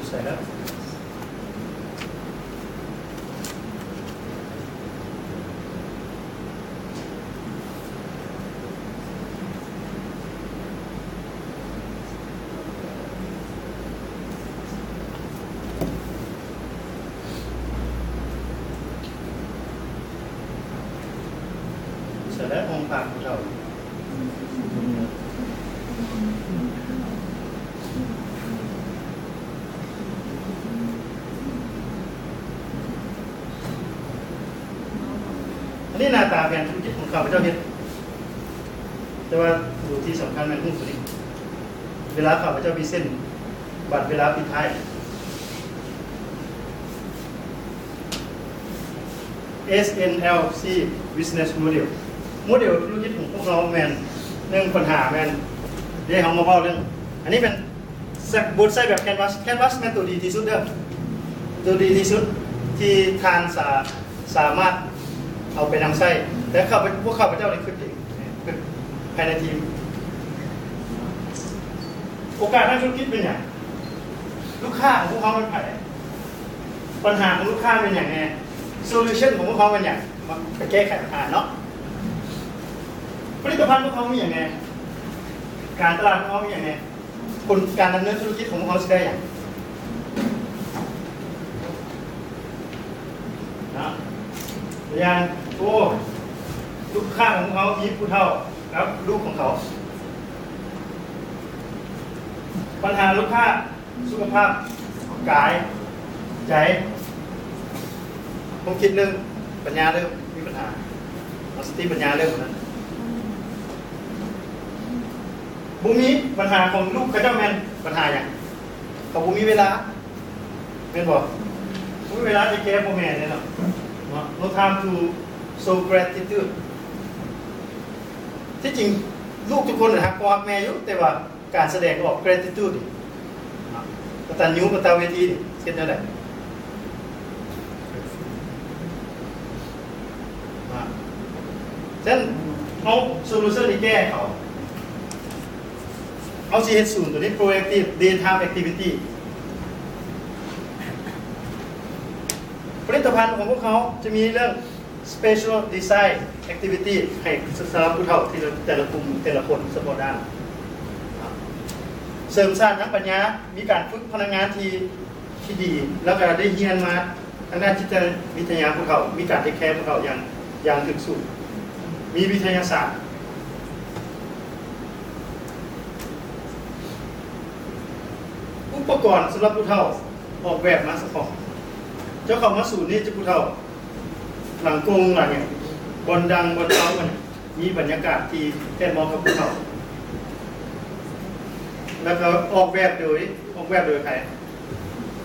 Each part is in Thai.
ใส่แล้วใส่แล้วองค์ปากของเราอันนี้หน้าตาแผนธุรกิจของข้าพเจ้าเห็นแต่ว่าดูที่สำคัญมันหุ้นส่วนนี้เวลาข้าพเจ้ามีเส้นบัตรเวลาปิดท้าย SNLC Business Model โมเดลธุรกิจของพวกเราแมนเรื่องปัญหาแมนเดี๋ยวเขามาเล่าเรื่องอันนี้เป็นบทไซต์แบบ Canvas แมนตัวดีที่สุดเด้อตัวดีที่สุดที่ทานสามารถเอาไปนำไส้แต่พวกข้าพเจ้าได้ขึ้นเองภายในทีมโอกาสทางธุรกิจเป็นอย่างลูกค้าของพวกเขาเป็นไผ่ปัญหาของลูกค้าเป็นอย่างไงโซลูชันของพวกเขาเป็นอย่างไปแก้ไขปัญหาเนาะผลิตภัณฑ์ของเขามีอย่างไงการตลาดของเขามีอย่างไงการดำเนินธุรกิจของพวกเขาจะได้อย่างนะอย่างโอ้ลูกค้าของเขามีผู้เฒ่าครับลูกของเขาปัญหาลูกค้าสุขภาพกายใจผมคิดเรื่องปัญญาเรื่องมีปัญหาสติปัญญาเรื่องนั้นบุมีปัญหาของลูกข้าเจ้าแมนปัญหาอย่างเขาบุมีเวลาเป็นบอกบุมีเวลาจะแก้พ่อแม่เนี่ยเนาะ no time to show gratitude ที่จริงลูกทุกคนนะครับพ่อแม่อยู่แต่ว่าการแสดงออก gratitude กตัญญูกตเวทีเช่นนั้นแหละฉะนั้นเอาโซลูชันที่แก้เขาเอา CH0 ตัวนี้ proactive daytime activity ผลิตภัณฑ์ของพวกเขาจะมีเรื่อง special design activity ให้สำหรับผู้เฒ่าที่แต่ละกลุ่มแต่ละคนสปอร์ตด้านเสริมสร้างนักปัญญามีการฝึกพนักงานที่ดีแล้วก็ได้เรียนมาทางด้านจิตวิทยาผู้เฒ่ามีการเทคแคร์ผู้เฒ่าอย่างถึงสูงมีวิทยาศาสตร์อุปกรณ์สำหรับผู้เฒ่าออกแบบมาเฉพาะเจ้าของมาสูตรนี้จะผู้เฒ่าหลังกงหลังเนี่ยบนดังบนเท้ามันมีบรรยากาศที่แค่มองกับผู้เฒ่าแล้วก็ออกแบบโดยใคร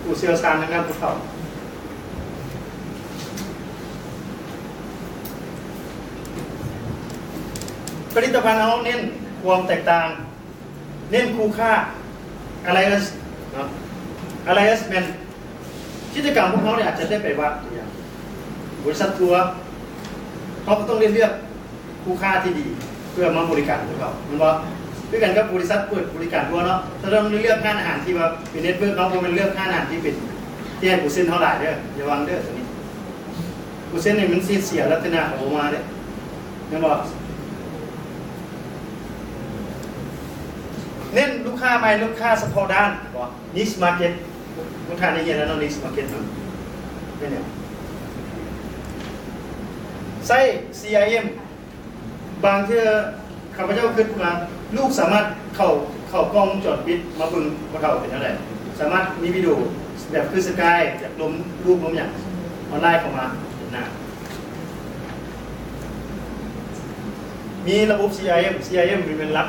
ผู้เชี่ยวชาญทางด้านผู้เฒ่าผลิตภัณฑ์เราเน้นความแตกต่างเน้นคุณค่าอะไรเนาะอะไรเป็นกิจกรรมพวกเขาเนี่ยอาจจะได้ไปว่าอย่างบริษัททัวร์เขาก็ต้องเลือกคุณค่าที่ดีเพื่อมาบริการพวกเขามันว่าด้วยกันกับบริษัทเปิดบริการทัวร์เนาะถ้าเราเลือกค่าอาหารที่ว่าเป็นเน็ตเวิร์กเราเป็นเลือกค่าอาหารที่เป็นที่ให้ผู้เส้นเท่าไหร่เด้ออย่าวางเด้อตัวนี้ผู้เส้นเนี่ยมันเสียลักษณะออกมาเด้อนั่นบอกเน้นลูกค้าใหม่ลูกค้าเฉพาะด้านบอก niche market ลูกค้าในเย็นแล้ว niche market เนาะเป็นเนี่ยใส่ CIM บางที่ข้าพเจ้าคิดว่าลูกสามารถเข้ากล้องจอดปิดมาบึงว่าเขาเป็นอะไรสามารถมีวิดีโอแบบคือสกายจากลมรูปลมอย่างออนไลน์เข้ามาเห็นหน้ามีระบบ CIM เป็นรัก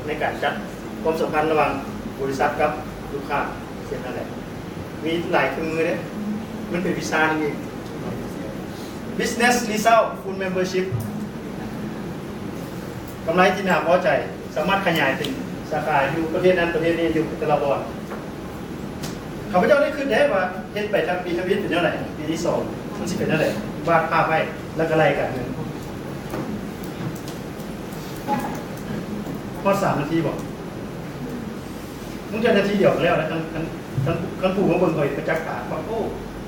ในการจัดความสัมพันธ์ระหว่างบริษัทกับลูกค้าเช่นอะไรมีหลายเครื่องมือเนี่ยมันเป็นวิชาหนึ่งเอง Business Result Full Membership กำไรที่น่าพอใจสามารถขยายถึงสาขาอยู่ประเทศนั้นประเทศนี้อยู่แต่ละบอร์ดข้าพเจ้าได้ขึ้นได้ว่าเฮ็ดไปทำปีทวิตเป็นเท่าไหร่ปีที่2มันสิเป็นเท่าไหร่วาดภาพไว้แล้วก็ไล่กันพอ3 นาทีบอกมึงจะนาทีเดียวแล้วนะทั้ง กันผูกมาเบิ่งหอยประจักษ์ขาว่าโอ้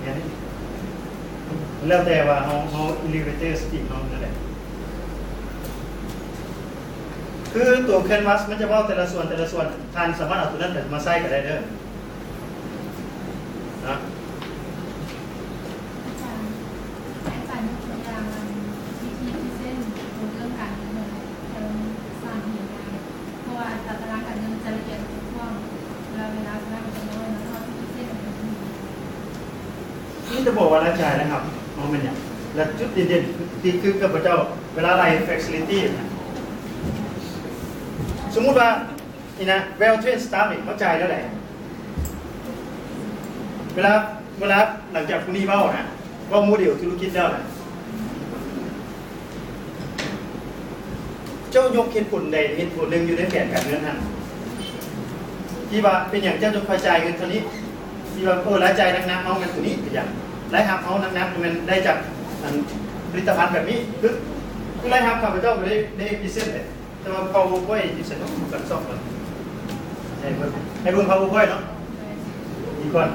เนี่ยนี่แล้วแต่ว่าเขาอิลิเวเตอร์สปีดเขานั่นแหละคือตัวแคนวาสมันจะว่าแต่ละส่วนทานสามารถเอาตัวนั้นมาใส่กันได้เด้อนะอาจารย์ยกตัวอย่างวิธีที่เส้นเรื่องการเงินจะสร้างเหตุการณ์เพราะว่าอัตราการเงินจะละเอียดทุกช่วงเวลามันจะน้อยแล้วก็ที่เส้นนี่จะบอกว่ารายจ่ายนะครับมองเป็นอย่างและจุดเด่นๆที่คือกับพระเจ้าเวลาไล่ flexibility สมมุติว่านี่นะ well trained staff เนี่ยเข้าใจแล้วแหละเวลาหลังจากพรุ่งนี้เบ้านะว่าโมเดลธุรกิจแล้วนะเจ้ายกเหตุผลใดเหตุผลหนึ่งอยู่ในแผนการเงินท่านที่ว่าเป็นอย่างเจ้าจงคอยจ่ายเงินเท่านี้ที่ว่ารายจ่ายนักๆเอาเงินตัวนี้เป็นอย่างรายหักเอานักๆมันได้จากผลิตภัณฑ์แบบนี้คือรายหักข้าพเจ้าไปได้พิเศษเลยแต่ว่า PowerPoint ที่ฉันต้องกันซ่อมกันให้เบิ่ง PowerPoint เนาะดีก่อน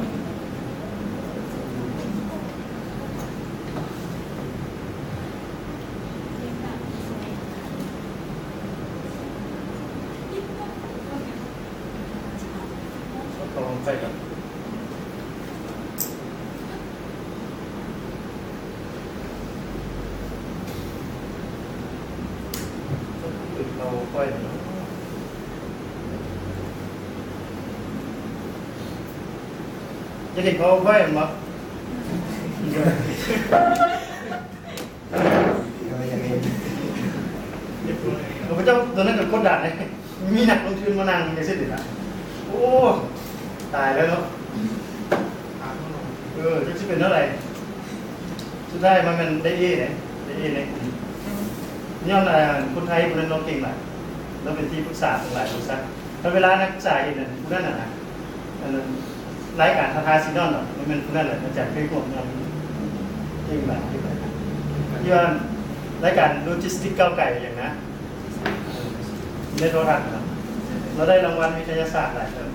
ต้องไปกันเราค่อยจะเห็นเขาค่อยมั้งเราพระเจ้าตอนนั้นกับโคตรด่านเลยมีหนักลงทุนมานั่งในเส้นติดอ่ะโอ้ตายแล้วเนาะจะเป็นเท่าไหร่สุดท้ายมันได้เอเนี่ยได้เอเนี่ยย้อนคนไทยคนนั้นเราเก่งหลายเราเป็นที่ปรึกษาทั้งหลายทุกสักถ้าเวลานักศึกษาเห็นผู้นั้นนะรายการทาทาซีนอนหรอมันเป็นผู้นั้นแหละมันจัดให้พวกเราเก่งหลายย้อนรายการโลจิสติกเก้าไก่อย่างนะในโทรทัศน์เราได้รางวัลวิทยาศาสตร์หลายครับ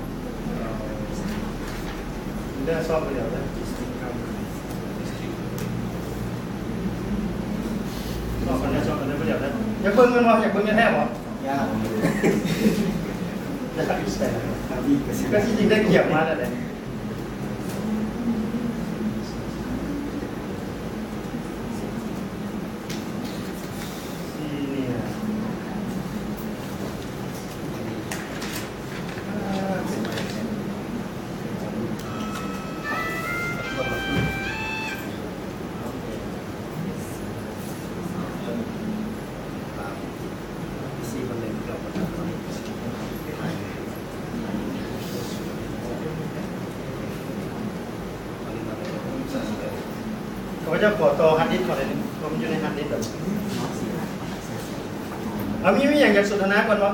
ได้ชอบไปเดี๋ยวได้ชอบกันได้ไปเดี๋ยวได้อยากเบิ้งเงินวะอยากเบิ้งเงินแทบวะยากยากอีกแต่ก็ที่จริงได้เกี่ยวมาแล้วแหละเขาจะขอต่อฮันดิสก่อนเลยผมอยู่ในฮันดิสแบบมีอย่างอยากสนทนาก่อนวะ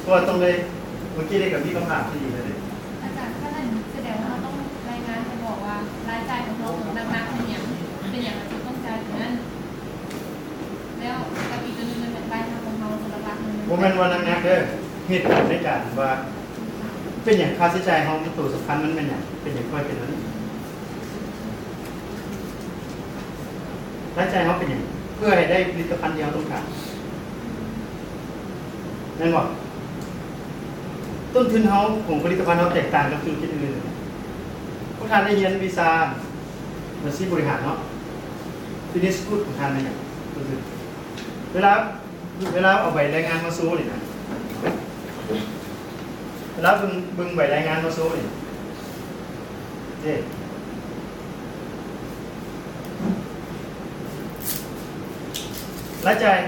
พอตรงเลยเมื่อกี้ได้กับพี่คำถามที่ดีเลยอาจารย์ถ้าท่านแสดงว่าเราต้องรายงานจะบอกว่ารายจ่ายของเราหนักๆเป็นอย่างเราจะต้องจ่ายถึงนั้นแล้วกับอีกตัวนึงมันเป็นรายทางของเราสำหรับเงินโมเมนต์วันนักๆเด้อเหตุผลในการว่าเป็นอย่างค่าใช้จ่ายของตัวสำคัญมันเป็นอย่างค่อยเป็นนั้นรายจ่ายเขาเป็นอย่างเพื่อให้ได้ผลิตภัณฑ์เดียวต้องการนั่นบอกต้นทุนเขาของผลิตภัณฑ์เขาแตกต่างกับธุรกิจอื่นผู้ทานได้เรียนวีซ่ามาซีบริหารเนาะฟินิสกูดของทานอะไรอย่างเวลาเอาใบรายงานมาสู้นี่นะเวลาบึงใบรายงานมาสู้นี่รายจ่าย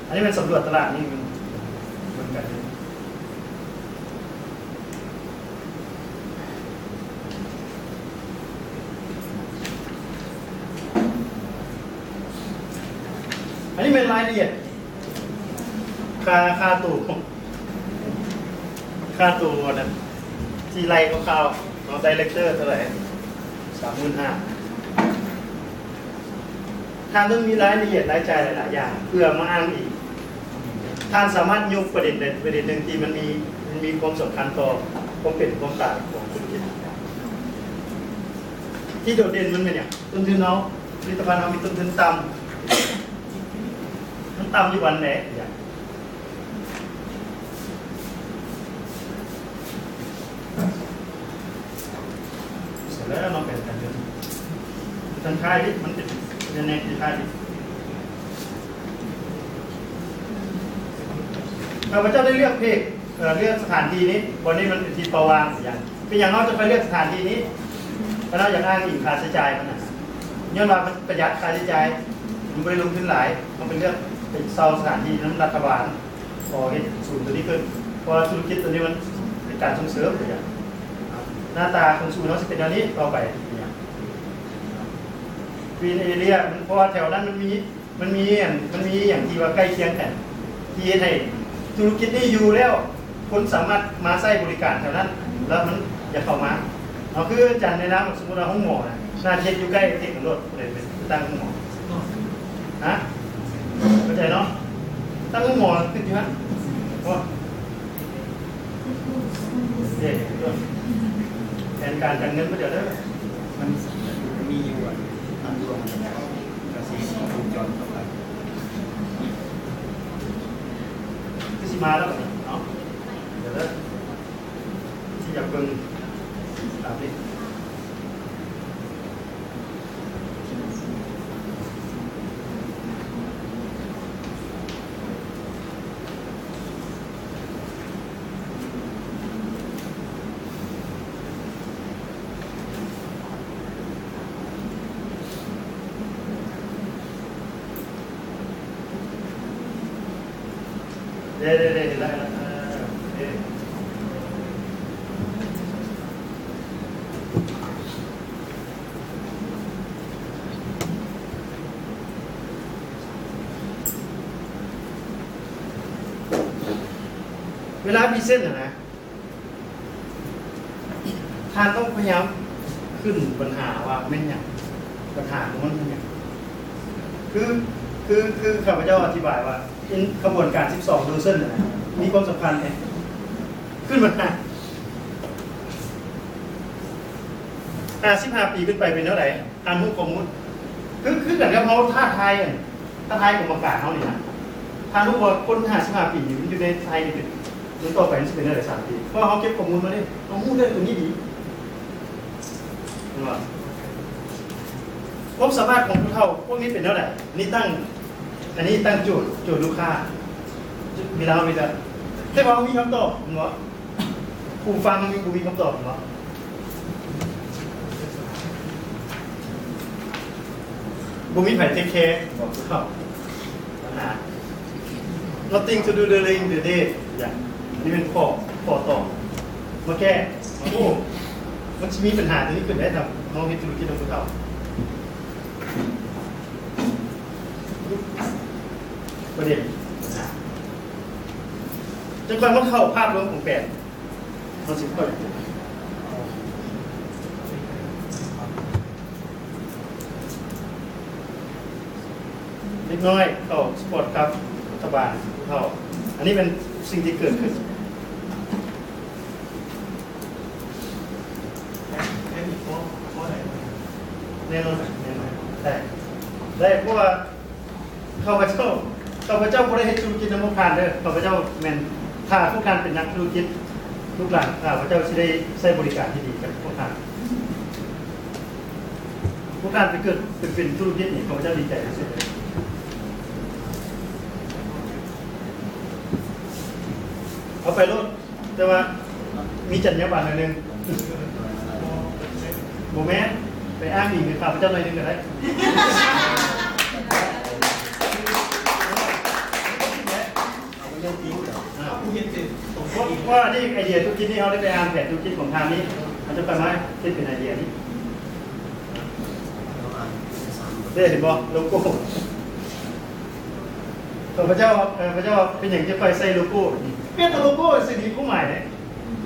อันนี้เป็นสำรวจตลาดนี่มันเหมือนกันอันนี้เป็นรายละเอียดค่าตู้นั้นที่ไล่คร่าวๆเราไดเรคเตอร์เท่าไหร่35,000ทางต้องมีรายละเอียดรายจ่ายหลายๆอย่างเพื่อมาอ้างอีก ท่านสามารถยกประเด็นใดประเด็นหนึ่งที่มันมีความสำคัญต่อความเป็นความตายของธุรกิจที่โดดเด่นมันเป็นอย่างต้นทุนเราผลิตภัณฑ์เรามีต้นทุนต่ำมันต่ำอยู่วันไหนอย่างเสร็จแล้วเราแบ่งกันเดินทันค่ายดิมันเป็นยังไงที่ค่ายดิข้าพเจ้าได้เลือกเลือกสถานที่นี้วันนี้มันเป็นที่ประวางอย่างเป็นอย่างน้อยจะไปเลือกสถานที่นี้เพราะเราอยากอ้างอิงค่าใช้จ่ายมันนะย้อนว่ามันประหยัดค่าใช้จ่ายมันไม่ได้ลงทุนหลายมันเป็นเลือกเป็นเซาสถานที่นั้นรัฐบาลพอเห็นสูตรตัวนี้ขึ้นเพราะธุรกิจตัวนี้มันเป็นการส่งเสริมอย่างหน้าตาของสูตรเราจะเป็นอันนี้ต่อไปอย่างกรีนเอเรียเพราะว่าแถวนั้นมันมีอย่างที่ว่าใกล้เคียงกันที่ให้ธุรกิจนี้อยู่แล้วคนสามารถมาใช้บริการแถวนั้นแล้วมันอย่าเข้ามาเอาคือจันในน้ำสมมติเราห้องหมอนะน่าเช็ดอยู่ใกล้เทคนิครถเลยเป็นตั้งห้องหมอฮะเข้าใจเนาะตั้งห้องหมอติดอยู่ฮะว่าเด็กแผนการจัดเงินก็เดี๋ยวได้มันมีอยู่อ่ะทำรวมกันแล้วกระสีวงจรต่อไปก็สิมาแล้วเนาะเดี๋ยวแล้วที่อยากเบิ่งตามนี้เดี๋ยวเวลาพิเศษนะท่านต้องพยายามขึ้นปัญหาว่าไม่เนี่ยปัญหาของมันเป็นอย่างคือข้าพเจ้าอธิบายว่าขบวนการ 12 โดเซนนะมีความสำคัญไงขึ้นปัญหา15 ปีขึ้นไปเป็นเท่าไหร่อันมุกข้อมูลคือกันกับเขาท่าไทยกรรมการเขานี่นะทางทุกคนคน55 ปีอยู่ในไทยนี่เป็นมันต่อไปมันจะเป็นอะไร3 ปีเพราะเขาเก็บข้อมูลมาเนี่ยเขาพูดได้ตัวนี้ดีความสามารถของผู้เฒ่าพวกนี้เป็นเท่าไหร่อันนี้ตั้งโจทย์ลูกค้ามีแล้วมีแต่แต่ว่ามีคำตอบเหรอผู้ฟังมีคำตอบเหรอบุมีไผ่เทคแคร์บอกผู้เฒ่าnothing to do during the day อย่างนี้เป็นข้อตอบมาแก้โอ้มันจะมีปัญหาตรงนี้เกิดได้ทำน้องเฮ็ดธุรกิจของผู้เฒ่าประเด็นจนกว่ามันเข้าภาพรวมของแปดมันสิบคนเล็กน้อยเข้าสปอร์ตครับรัฐบาลเข้าอันนี้เป็นสิ่งที่เกิดขึ้นแน่นอนได้เพราะว่าข้าพเจ้าบริหารธุรกิจน้ำมันผ่านเด้อข้าพเจ้าแมนถ้าผู้การเป็นนักธุรกิจลูกหลานข้าพเจ้าจะได้ใช้บริการที่ดีกับผู้การไปเกิดเป็นธุรกิจนี่ข้าพเจ้าดีใจที่สุดเอาไปรถแต่ว่ามีจรรยาบรรณหน่อยนึงโมแม่ไปอ้างอิงในข้าพเจ้าหน่อยนึงก็ได้ว่าที่ไอเดียธุรกิจนี้เขาได้ไปอ่านแผนธุรกิจของทางนี้มันจะไปไหมคิดเป็นไอเดียนี้ได้เห็นบ่โลโก้พระเจ้าเป็นอย่างจะคอยใส่โลโก้เนี่ยตัวโลโก้สิ่งที่ผู้ใหม่เนี่ย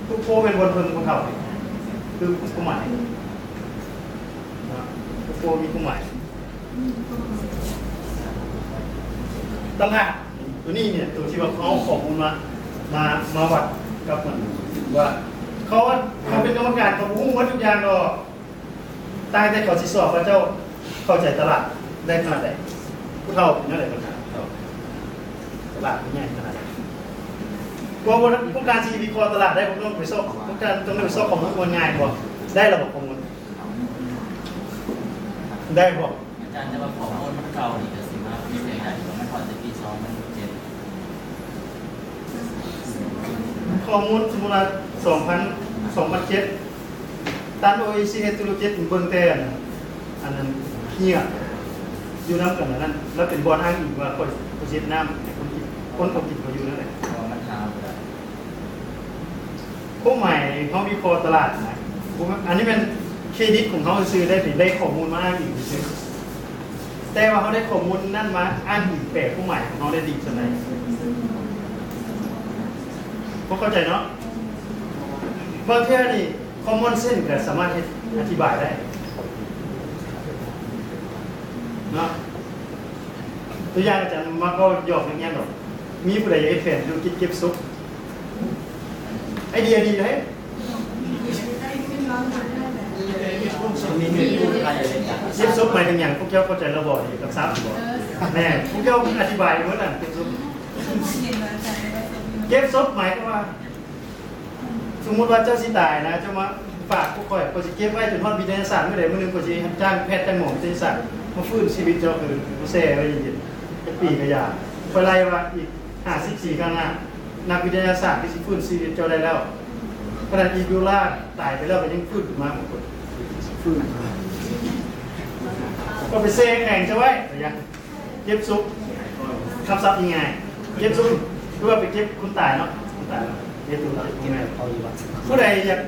ทุกโก้เป็นบนพึงของเขาคือผู้ใหม่ทุกโก้มีผู้ใหม่ตั้งหาก ตัวนี้เนี่ยตัวที่ว่าเขาเอาข้อมูลมาวัดกับมันว่าเขาเป็นกรรมการเขารู้หมดทุกอย่างหรอกตายแต่เขาสิสอบว่าเจ้าเข้าใจตลาดได้ขนาดไหนผู้เฒ่าเป็นอะไรกันครับตลาดเป็นไงขนาดไหนพวกการวิเคราะห์ตลาดได้พวกต้องไปสอบพวกการต้องไปสอบข้อมูลง่ายกว่าได้ระบบข้อมูลได้บ่ อาจารย์จะมาขอโทษมันเก่าอีกแต่สิว่ามีแต่การที่มันพอจะปีซ้อมมันเจ็บ ข้อมูลสมมุติว่า2007ตัน OECD ตุรกีเบิ่งแต่อันนั้นเฮียอยู่นำกันนั้นแล้วเป็นบอลอ้างอิงว่าคนเวียดนามให้คนเขากินเขาอยู่นั่นแหละ เพราะมันหาไปแล้ว พวกใหม่เขามีคอตลาดนะอันนี้เป็นเครดิตของเขาซื้อได้ข้อมูลมาอ้างอิงซื้อแต่ว่าเขาได้ข้อมูลนั่นมาอ้างอิงแปลกพวกใหม่ของเขาได้ดีขนาดไหนพวกเข้าใจเนาะบางทีนี่ common sense ก็สามารถอธิบายได้เนาะตัวอย่างอาจารย์มาก็หยอกอย่างเงี้ยหรอกมีผู้ใดอยากให้แฟนดูเก็บซุปไอเดียดีเลย มีเงินกู้ใครอะไรกัน เก็บซุปหมายถึงอย่างพวกเจ้าเข้าใจระบบดีกับซับบอกแน่พวกเจ้าอธิบายหมดน่ะเก็บซุปเก็บซุปหมายก็ว่าสมมติว่าเจ้าสิตายนะเจ้ามาฝากพวกข่อยก็สิเก็บไว้จนฮอดวิทยาศาสตร์เมื่อใดเมื่อนึงก็สิจ้างแพทย์จ้างหมอวิทยาศาสตร์มาฟื้นชีวิตเจ้าคือมาแซ่ไว้เย็นๆเป็นปีกระยาไปไล่ว่าอีก54ข้างหน้านักวิทยาศาสตร์ที่สิฟื้นชีวิตเจ้าได้แล้วขนาดอีบิวล่าตายไปแล้วก็ยังฟื้นขึ้นมาหมดคนฟื้นก็ไปแซ่แข่งจะไว้ระยะเก็บซุปคำศัพท์ยังไงเก็บซุปหรือว่าไปเก็บคุณตายเนาะคุณตายแล้วเก็บตัวตายยังไงผู้ใดอยาก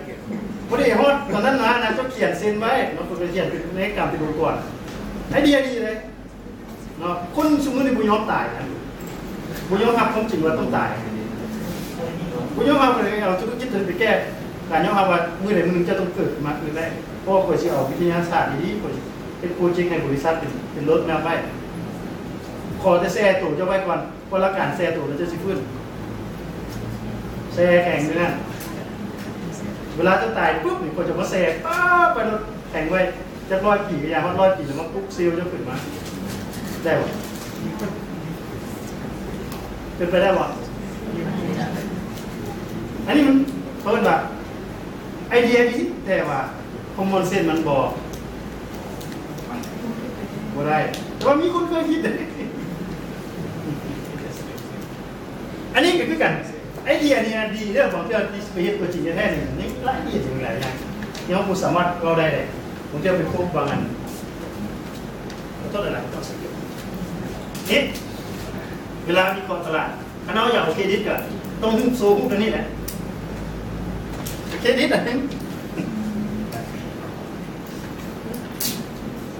ผู้ใดฮอดตอนนั้นนะเจ้าเขียนเซ็นไว้เนาะคนไปเขียนเป็นในกรรมไปดูก่อนไอเดียดีเลยเนาะคนสมมติในบุญยอมตายนะบุญยอมรับความจริงว่าต้องตายบุญยอมรับเลยเอาทุกคิดถึงไปแก้การยอมรับว่าเมื่อไหร่มึงจะต้องเกิดมาคือได้เพราะว่าคนที่เอาวิทยาศาสตร์ดีๆคนเป็นโปรเจกต์ในบริษัทเป็นรถแมพไว้ขอจะแซ่ตัวจะไว้ก่อนเพราะละการแซ่ตัวเราจะสิฟื้นแซ่แข่งด้วยนะเวลาจะตายปุ๊บนี่คนจะมาแซ่ป้าไปรถแข่งไว้จะ100 ปีก็ยาว่า100 ปีแล้วมาปุ๊บซิลจะขึ้นมาได้หรอเป็นไปได้หรออันนี้มันเพิ่นว่าไอเดียดีแต่ว่าคอมมอนเซนส์มันบอกบ่ได้แต่ว่ามีคนเคยคิดเลยอันนี้ก็คือกันไอเดียนี่ดีเรื่องของที่เราไปเฮ็ดตัวจริงแท้ๆนี่ละเอียดอย่างไรอย่างที่เราสามารถเราได้เลยผมจะไปพบบางอันต้นอะไรต้องสังเกตนี่เวลามีความตลาดคณะอยากเครดิตก็ต้องหุ้มโซ่หุ้มตัวนี้แหละเครดิตอะไร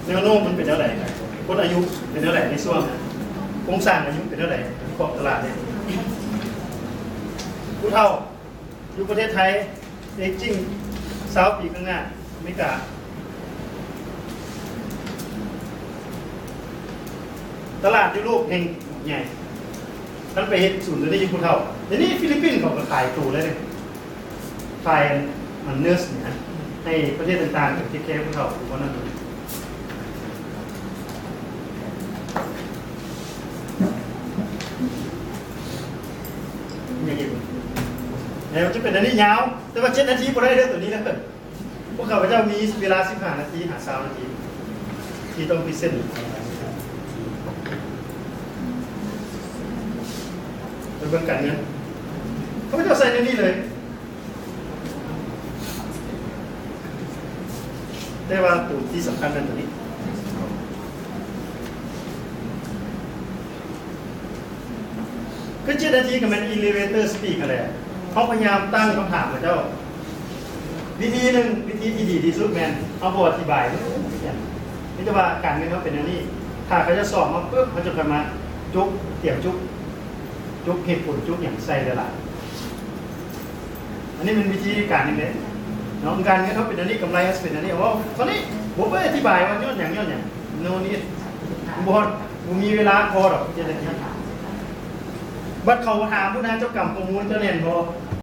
แนวโน้มมันเป็นเท่าไหร่คนอายุเป็นเท่าไหร่ในช่วงโครงสร้างอายุเป็นเท่าไหร่ของตลาดเนี่ยผู้เฒ่าอยู่ประเทศไทยเอ็กจิ้ง20 ปีข้างหน้าอเมริกาตลาดยุโรปแห่งใหญ่ท่านไปเห็นศูนย์ตัวนี้ผู้เฒ่าเดี๋ยวนี้ฟิลิปปินส์เขาก็ขายตัวเลยขายมันเนื้อสเนี่ยให้ประเทศต่างๆที่แค่ผู้เฒ่าทุกคนนั่นอย่างนี้แล้วจะเป็นอันนี้ยาวแต่ว่า7 นาทีพอได้เรื่องตัวนี้แล้วพวกข้าพเจ้ามีเวลา15 นาทีหา20 นาทีที่ต้องพิเศษเป็นเบื้องการเงินข้าพเจ้าใส่ในนี้เลยแต่ว่าตัวที่สำคัญเป็นตัวนี้คือ7 นาทีกับมัน elevator speak อะไรเขาพยายามตั้งคำถามกับเจ้าวิธีหนึ่งวิธีที่ดีที่สุดแมนเอาบทอธิบายนี่จะว่าการเงินเขาเป็นอย่างนี้ถ้าเขาจะสอบมาปุ๊บเขาจะกลับมาจุกเตรียมจุกเหตุผลจุกอย่างใส่เลยล่ะอันนี้เป็นวิธีการนึงเลยน้องการเงินเขาเป็นอันนี้กำไรเขาเป็นอันนี้ว่าตอนนี้ผมไม่อธิบายว่าย้อนอย่างโน่นนี่บอลผมมีเวลาพอหรอก7 นาที บัดเขาถามผู้นั้นเจ้ากรรมประมูลเจ้าเน่นบ่